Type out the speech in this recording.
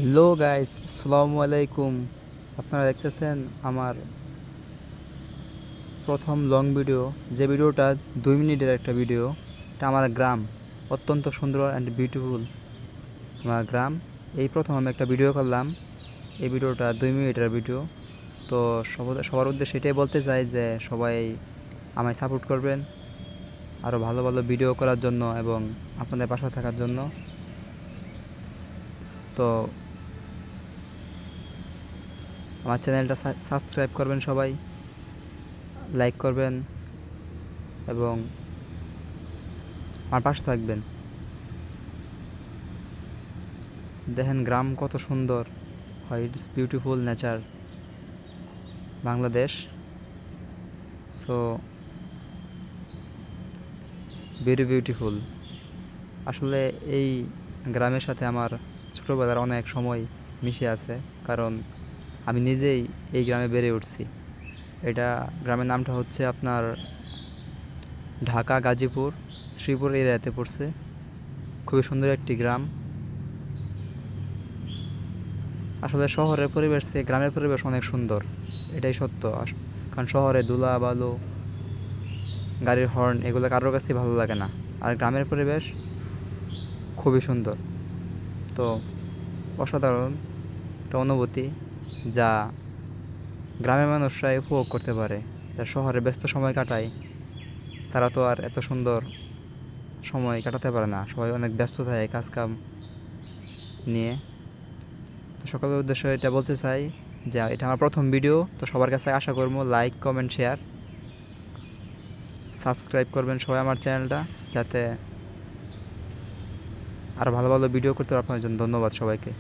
Hello guys, আসসালামু আলাইকুম। আপনারা দেখতেছেন আমার প্রথম লং ভিডিও, যে ভিডিওটা 2 মিনিটের একটা ভিডিও। এটা আমার গ্রাম, অত্যন্ত সুন্দর অ্যান্ড বিউটিফুল আমার গ্রাম। এই প্রথম আমি একটা ভিডিও করলাম। এই ভিডিওটা 2 মিনিটের ভিডিও। তো সবার উদ্দেশ্যে এটাই বলতে চাই যে সবাই আমায় সাপোর্ট করবেন আরও ভালো ভালো ভিডিও করার জন্য এবং আপনাদের পাশে থাকার জন্য। তো আমার চ্যানেলটা সাবস্ক্রাইব করবেন, সবাই লাইক করবেন এবং আমার পাশে থাকবেন। দেখেন গ্রাম কত সুন্দর হয়, it's beautiful nature Bangladesh. So very beautiful. আসলে এই গ্রামের সাথে আমার ছোটোবেলার অনেক সময় মিশে আছে, কারণ আমি নিজেই এই গ্রামে বেড়ে উঠছি। এটা গ্রামের নামটা হচ্ছে আপনার ঢাকা গাজীপুর শ্রীপুর এরিয়াতে পড়ছে। খুবই সুন্দর একটি গ্রাম। আসলে শহরের পরিবেশ থেকে গ্রামের পরিবেশ অনেক সুন্দর, এটাই সত্য। কারণ শহরে ধুলা বালু, গাড়ির হর্ন, এগুলো কারোর কাছেই ভালো লাগে না। আর গ্রামের পরিবেশ খুবই সুন্দর। তো অসাধারণ একটা অনুভূতি, যা গ্রামের মানুষরাই উপভোগ করতে পারে। যা শহরে ব্যস্ত সময় কাটায়, তারা তো আর এত সুন্দর সময় কাটাতে পারে না। সবাই অনেক ব্যস্ত থাকে কাজকাম নিয়ে। তো সকলের উদ্দেশ্যে এটা বলতে চাই যে এটা আমার প্রথম ভিডিও। তো সবার কাছে আশা করবো লাইক, কমেন্ট, শেয়ার, সাবস্ক্রাইব করবেন সবাই আমার চ্যানেলটা, যাতে আরও ভালো ভালো ভিডিও করতে পারে আপনার জন্য। ধন্যবাদ সবাইকে।